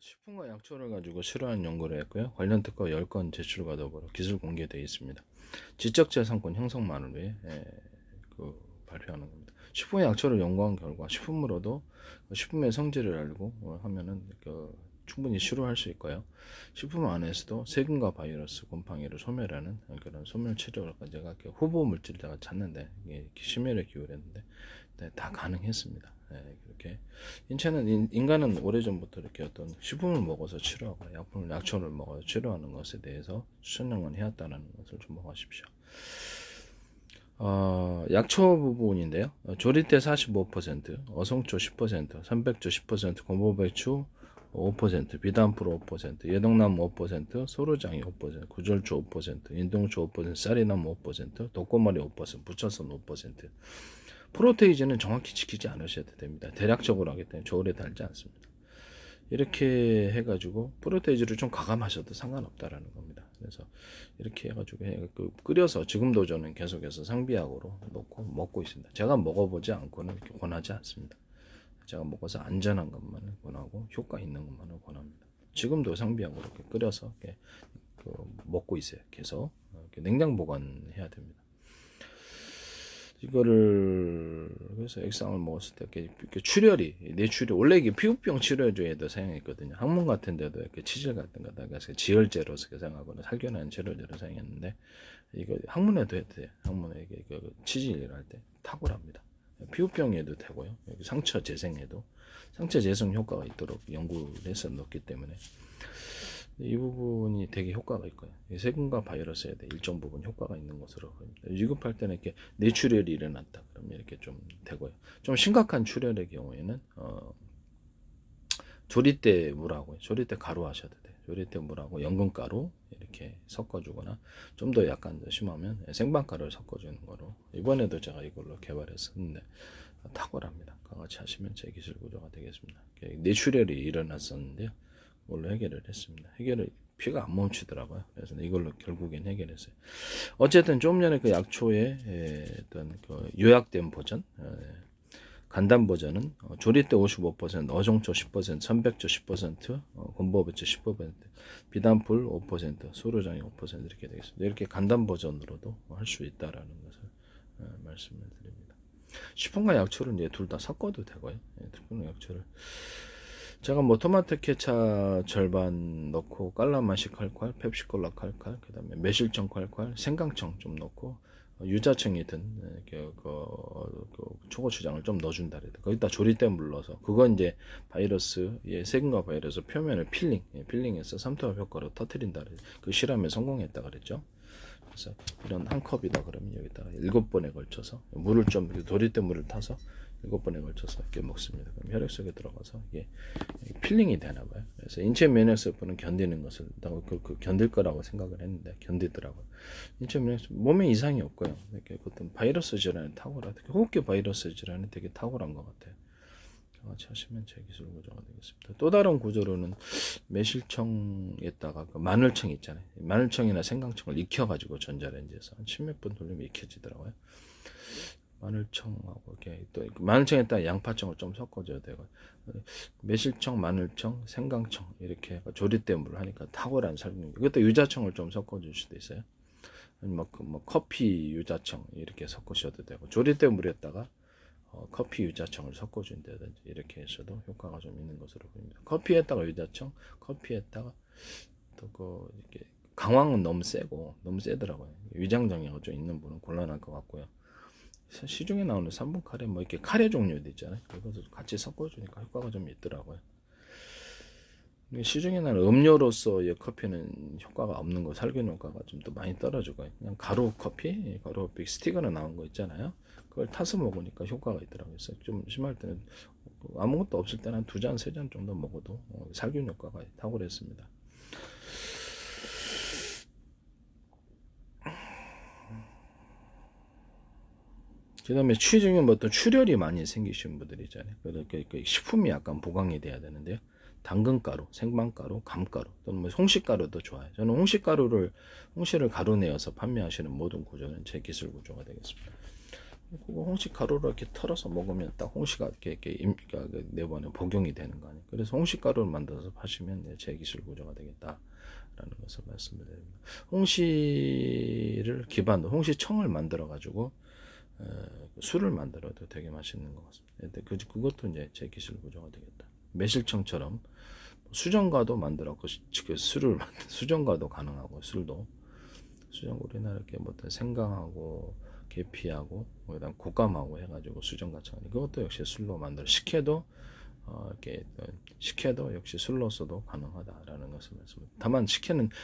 식품과 약초를 가지고 실효한 연구를 했고요. 관련 특허 10건 제출과 더불어 기술 공개되어 있습니다. 지적재산권 형성만을 위해 발표하는 겁니다. 식품과 약초를 연구한 결과 식품으로도 식품의 성질을 알고 하면은 충분히 치료할 수 있고요. 식품 안에서도 세균과 바이러스, 곰팡이를 소멸하는 그런 소멸 치료를 제가 후보 물질을 제가 찾는데 심혈을 기울였는데 다 가능했습니다. 그렇게 인간은 오래전부터 이렇게 어떤 식품을 먹어서 치료하고 약초를 먹어서 치료하는 것에 대해서 수천 년간 해왔다는 것을 주목하십시오. 약초 부분인데요. 조리대 45%, 어성초 10%, 삼백주 10%, 고무배추 5%, 비단풀 5%, 예덕나무 5%, 소르장이 5%, 구절초 5%, 인동초 5%, 쌀이나무 5%, 독고마리 5%, 부처선 5%. 프로테이즈는 정확히 지키지 않으셔도 됩니다. 대략적으로 하기 때문에 저울에 달지 않습니다. 이렇게 해가지고 프로테이즈를 좀 가감하셔도 상관없다라는 겁니다. 그래서 이렇게 해가지고 끓여서 지금도 저는 계속해서 상비약으로 넣고 먹고 있습니다. 제가 먹어보지 않고는 이렇게 권하지 않습니다. 제가 먹어서 안전한 것만을 권하고 효과 있는 것만을 권합니다. 지금도 상비약으로 이렇게 끓여서 이렇게 먹고 있어요. 계속 냉장 보관해야 됩니다. 이거를 그래서 액상을 먹었을 때 이렇게 출혈이 뇌출혈 원래 이게 피부병 치료제에도 사용했거든요. 학문 같은 데도 이렇게 치질 같은 거다 그래서 지혈제로서 사용하거나 살균하는 치료제로 사용했는데 이거 학문에도 해도 돼요. 학문에 이게 치질을 할 때 탁월합니다. 피부병에도 되고요. 상처 재생에도 상처 재생 효과가 있도록 연구를 해서 넣기 때문에 이 부분이 되게 효과가 있고요. 세균과 바이러스에 대해 일정 부분 효과가 있는 것으로 보입니다. 위급할 때는 이렇게 뇌출혈이 일어났다 그러면 이렇게 좀 되고요. 좀 심각한 출혈의 경우에는 조리대 물하고 조리대 가루 하셔도 돼요. 조리대 물하고 연근가루 이렇게 섞어주거나 좀 더 약간 더 심하면 생방가루를 섞어주는 거로 이번에도 제가 이걸로 개발했었는데 탁월합니다. 같이 하시면 제 기술 구조가 되겠습니다. 뇌출혈이 일어났었는데요. 이걸로 해결을 했습니다. 피가 안 멈추더라고요. 그래서 이걸로 결국엔 해결했어요. 어쨌든 좀 전에 그 약초의 어떤 요약된 버전, 간단 버전은 조리대 55%, 어종초 10%, 선백초 10%, 곰보배추 10%, 비단풀 5%, 소르장이 5% 이렇게 되겠습니다. 이렇게 간단 버전으로도 할 수 있다라는 것을 말씀을 드립니다. 식품과 약초를 이제 둘 다 섞어도 되고요. 식품과 약초를 제가 토마토 케찹 절반 넣고 깔라맛이 칼칼, 펩시콜라 칼칼, 그 다음에 매실청 칼칼, 생강청 좀 넣고 유자청이 든 초고추장을 좀 넣어준다 그래요. 거기다 조리대 물 넣어서 그건 이제 세균과 바이러스 표면을 필링해서 삼투압 효과로 터트린다 그래요. 그 실험에 성공했다 그랬죠. 그래서 이런 한 컵이다 그러면 여기다가 7번에 걸쳐서 물을 좀 조리대 물을 타서 7번에 걸쳐서 이렇게 먹습니다. 그럼 혈액 속에 들어가서 이게 필링이 되나 봐요. 그래서 인체 면역세포는 견디는 것을 견딜 거라고 생각을 했는데 견디더라고요. 인체 면역세포 몸에 이상이 없고요. 이렇게 어떤 바이러스 질환에 탁월한, 호흡기 바이러스 질환에 되게 탁월한 것 같아요. 같이 하시면 제 기술 구조가 되겠습니다. 또 다른 구조로는 매실청에다가 마늘청 있잖아요. 마늘청이나 생강청을 익혀가지고 전자레인지에서 한 10몇 분 돌리면 익혀지더라고요. 마늘청하고 이렇게 또 마늘청에다가 양파청을 좀 섞어줘야 되고 매실청, 마늘청, 생강청 이렇게 조리대 물을 하니까 탁월한 살균. 그것도 유자청을 좀 섞어줄 수도 있어요. 커피 유자청 이렇게 섞으셔도 되고 조리대 물에다가 커피 유자청을 섞어준다든지 이렇게 해서도 효과가 좀 있는 것으로 보입니다. 커피에다가 유자청, 커피에다가 또 이렇게 강황은 너무 세더라고요. 위장정리가 좀 있는 분은 곤란할 것 같고요. 시중에 나오는 3분 카레 이렇게 카레 종류도 있잖아요. 그것도 같이 섞어주니까 효과가 좀 있더라고요. 시중에 나오는 음료로서의 커피는 효과가 없는 거, 살균 효과가 좀 더 많이 떨어지고 그냥 가루 커피 스틱으로 나온 거 있잖아요. 그걸 타서 먹으니까 효과가 있더라고요. 그래서 좀 심할 때는 아무것도 없을 때는 한 2잔, 3잔 정도 먹어도 살균 효과가 탁월했습니다. 그 다음에 취중에 어떤 출혈이 많이 생기신 분들 있잖아요. 그래서 식품이 약간 보강이 돼야 되는데요. 당근가루, 생방가루, 감가루 또는 홍시가루도 좋아요. 저는 홍시를 가루 내어서 판매하시는 모든 구조는 제 기술 구조가 되겠습니다. 그거 홍시 가루를 이렇게 털어서 먹으면 딱 홍시가 이렇게 내번에 복용이 되는 거 아니에요. 그래서 홍시 가루를 만들어서 파시면 제 기술 구조가 되겠다라는 것을 말씀드립니다. 홍시를 기반으로 홍시청을 만들어 가지고 술을 만들어도 되게 맛있는 것 같습니다. 근데 그것도 이제 제 기술 구조가 되겠다. 매실청처럼 수정과도 만들었고 술을 수정과도 가능하고 술도 수정 우리나라 이렇게 뭐 생강하고 계피하고 그다음 곶감하고 해가지고 수정과청 그것도 역시 술로 만들 식혜도 이렇게 식혜도 역시 술로서도 가능하다라는 것을 말씀드립니다. 다만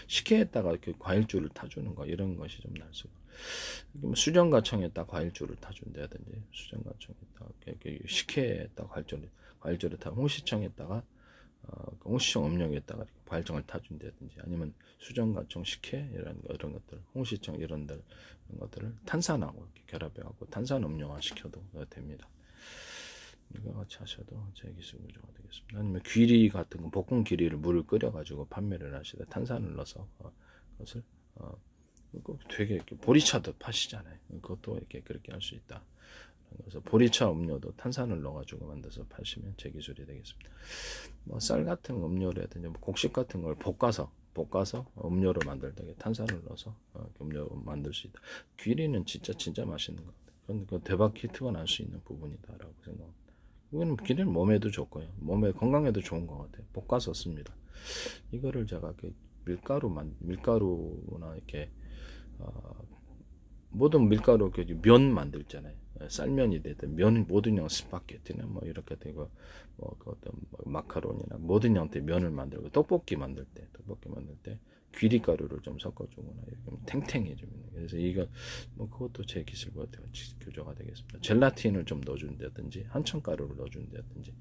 식혜에다가 이렇게 과일주를 타주는 거 이런 것이 좀 날수가 수정과청에다 과일주를 타준다든지 수정과청에다 식혜에다 과일주를 타 홍시청에다가 홍시청 음료에다가 과일청을 타준다든지 아니면 수정과청 식혜 이런 것들 홍시청 이런 것들을 탄산하고 이렇게 결합해갖고 탄산 음료화 시켜도 됩니다. 이거 같이 하셔도 제 기술 구조가 되겠습니다. 아니면 귀리 같은 거 볶은 귀리를 물을 끓여가지고 판매를 하시다 탄산을 넣어서 그것을 되게 이렇게 보리차도 파시잖아요. 그것도 이렇게 그렇게 할 수 있다. 그래서 보리차 음료도 탄산을 넣어가지고 만들어서 파시면 제 기술이 되겠습니다. 뭐 쌀 같은 음료라든지 뭐 곡식 같은 걸 볶아서 음료를 만들 때 탄산을 넣어서 음료 만들 수 있다. 귀리는 진짜 맛있는 것 같아요. 그건 대박 히트가 날 수 있는 부분이다라고 생각합니다. 이거는 귀리는 몸에도 좋고요. 몸에 건강에도 좋은 것 같아요. 볶아서 씁니다. 이거를 제가 밀가루나 이렇게 모든 밀가루 면 만들잖아요. 쌀면이 되든 면 모든 형 스파게티나 뭐 이렇게 되고 뭐 어떤 마카로니나 모든 형태의 면을 만들고 떡볶이 만들 때 귀리가루를 좀 섞어주거나 이렇게 탱탱해집니다. 그래서 이거 뭐 그것도 제 기술과 교조가 되겠습니다. 젤라틴을 좀 넣어준다든지 한천가루를 넣어준다든지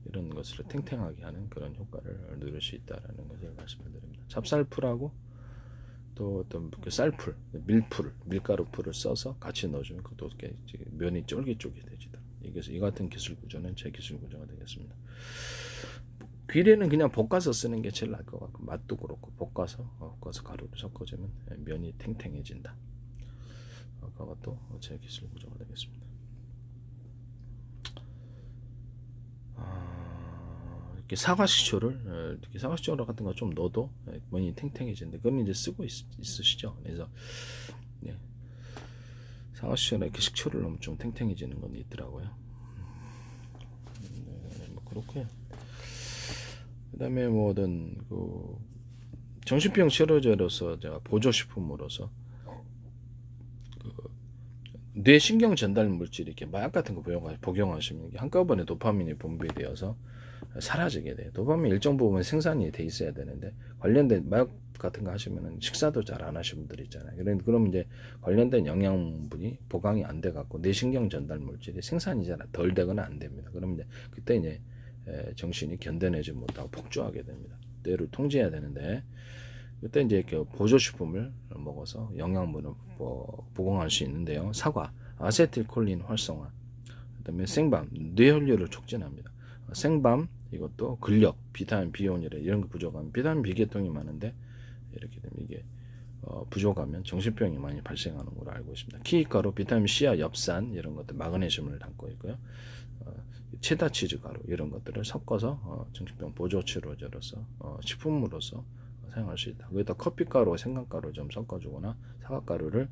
이런 것을 탱탱하게 하는 그런 효과를 누릴 수 있다라는 것을 말씀을 드립니다. 찹쌀풀하고 또 어떤 그 쌀풀, 밀가루풀을 써서 같이 넣어주면 그것도 면이 쫄깃쫄깃해지다. 이 같은 기술 구조는 제 기술 구조가 되겠습니다. 귀리는 그냥 볶아서 쓰는 게 제일 나을 것 같고 맛도 그렇고 볶아서 가루를 섞어주면 면이 탱탱해진다. 그것도 제 기술 구조가 되겠습니다. 이렇게 사과식초를 사과식초 같은 거 좀 넣어도 면이 탱탱해지는데 그건 이제 쓰고 있으시죠. 그래서 네. 사과식초나 이렇게 식초를 넣으면 좀 탱탱해지는 건 있더라고요. 네, 뭐 그렇고요. 그다음에 뭐든 정신병 치료제로서 제가 보조식품으로서 뇌신경 전달 물질 이렇게 마약 같은 거 복용하시면 한꺼번에 도파민이 분비되어서 사라지게 돼요. 도파민 일정 부분 생산이 돼 있어야 되는데 관련된 마약 같은 거 하시면은 식사도 잘 안 하시는 분들 있잖아요. 그럼 이제 관련된 영양분이 보강이 안 돼 갖고 뇌신경 전달 물질이 생산이 잘 덜 되거나 안 됩니다. 그럼 이제 그때 이제 정신이 견뎌내지 못하고 폭주하게 됩니다. 뇌를 통제해야 되는데 그때 이제 이렇게 보조식품을 먹어서 영양분을 보강할 수 있는데요. 사과, 아세틸콜린 활성화, 그다음에 생밤, 뇌혈류를 촉진합니다. 생밤 이것도 근력, 비타민 B원이래 이런 거 부족하면 비타민 B 계통이 많은데 이렇게 되면 이게 부족하면 정신병이 많이 발생하는 걸로 알고 있습니다. 키위가루, 비타민 C와 엽산 이런 것들 마그네슘을 담고 있고요. 체다치즈 가루 이런 것들을 섞어서 정신병 보조 치료제로서 식품으로서 사용할 수 있다. 거기다 커피가루, 생강가루 좀 섞어주거나 사과가루를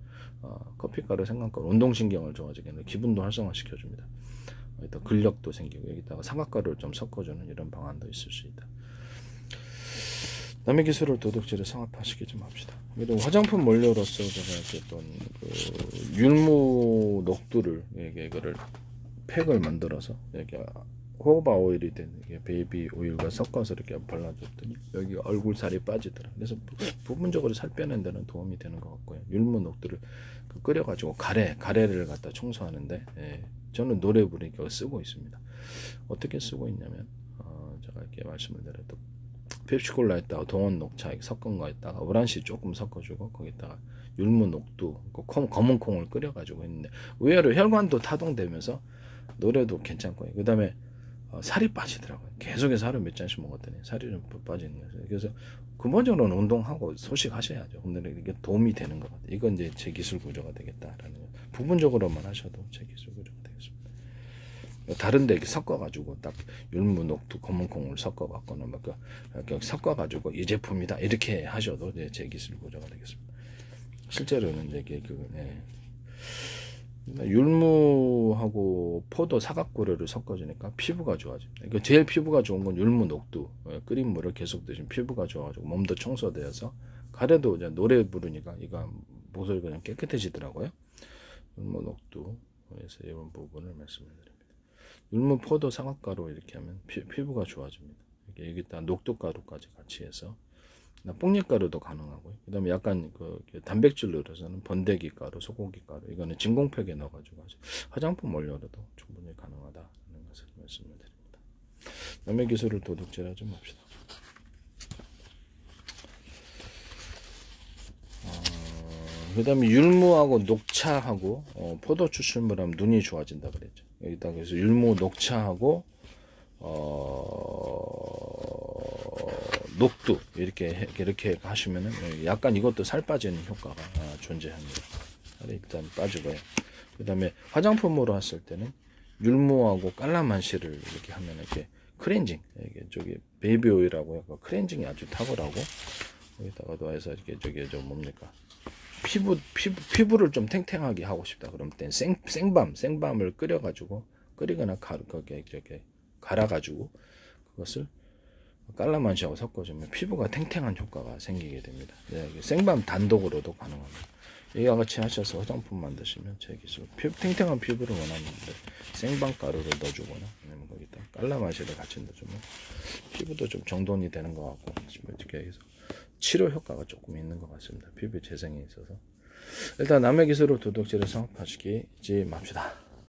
커피가루, 생강가루 운동신경을 좋아지게 하는 기분도 활성화시켜줍니다. 여기다 근력도 생기고 여기다가 사과가루를 좀 섞어주는 이런 방안도 있을 수 있다. 남의 기술을 도둑질에 상업화시키지 맙시다. 그리고 화장품 원료로서 제가 어떤 율무 녹두를 이거를 팩을 만들어서 이렇게 호바 오일이 된 베이비 오일과 섞어서 이렇게 발라줬더니 여기 얼굴 살이 빠지더라. 그래서 부분적으로 살 빼는 데는 도움이 되는 것 같고요. 율무 녹두를 끓여가지고 가래를 갖다 청소하는데 저는 노래 부르니까 쓰고 있습니다. 어떻게 쓰고 있냐면 제가 이렇게 말씀을 드려도 펩시콜라에다가 동원 녹차 섞은 거에다가 오란시 조금 섞어주고 거기다가 율무 녹두 검은 콩을 끓여가지고 했는데 의외로 혈관도 타동되면서 노래도 괜찮고요. 그 다음에 살이 빠지더라고요. 계속해서 하루 몇 잔씩 먹었더니 살이 좀 빠지는 거예요. 그래서 근본적으로는 운동하고 소식하셔야죠. 근데 이게 도움이 되는 것 같아요. 이건 이제 제 기술 구조가 되겠다라는 거. 부분적으로만 하셔도 제 기술 고정이 되겠습니다. 다른데 이렇게 섞어가지고 딱 율무, 녹두, 검은콩을 섞어갖고는 막 이렇게 섞어가지고 이 제품이다 이렇게 하셔도 제 기술 고정이 되겠습니다. 실제로는 이게 율무하고 포도, 사각고래를 섞어주니까 피부가 좋아집니다. 그러니까 제일 피부가 좋은 건 율무, 녹두 끓인 물을 계속 드시면 피부가 좋아지고 몸도 청소되어서 가래도 이제 노래 부르니까 이거 목소리가 좀 깨끗해지더라고요. 율무, 녹두에서 이런 부분을 말씀드립니다. 율무, 포도, 사각가루 이렇게 하면 피부가 좋아집니다. 여기다 녹두가루까지 같이 해서 뽕잎가루도 가능하고요. 그 다음에 약간 단백질로서는 번데기 가루, 소고기 가루 이거는 진공팩에 넣어가지고 화장품 원료로도 충분히 가능하다는 것을 말씀을 드립니다. 남의 기술을 도둑질하지 맙시다. 그 다음에 율무하고 녹차하고 포도 추출물하면 눈이 좋아진다 그랬죠. 여기다 그래서 율무, 녹차하고 녹두 이렇게 하시면은 약간 이것도 살 빠지는 효과가 존재합니다. 일단 빠지고요. 그 다음에 화장품으로 했을 때는 율무하고 깔라만시를 이렇게 하면 이렇게 클렌징, 이게 저기 베이비 오일하고 약간 클렌징이 아주 탁월하고 여기다가 더해서 이렇게 저 뭡니까 피부를 좀 탱탱하게 하고 싶다. 그럼 땐 생밤을 끓이거나 갈아가지고 그것을 깔라만시하고 섞어주면 피부가 탱탱한 효과가 생기게 됩니다. 생밤 단독으로도 가능합니다. 이와 같이 하셔서 화장품 만드시면 제 기술 탱탱한 피부를 원하는데 생밤 가루를 넣어주거나 아니면 거기다 깔라만시를 같이 넣어주면 피부도 좀 정돈이 되는 것 같고 이렇게 해서 치료 효과가 조금 있는 것 같습니다. 피부 재생에 있어서 일단 남의 기술로 도둑질을 성업하시지 맙시다.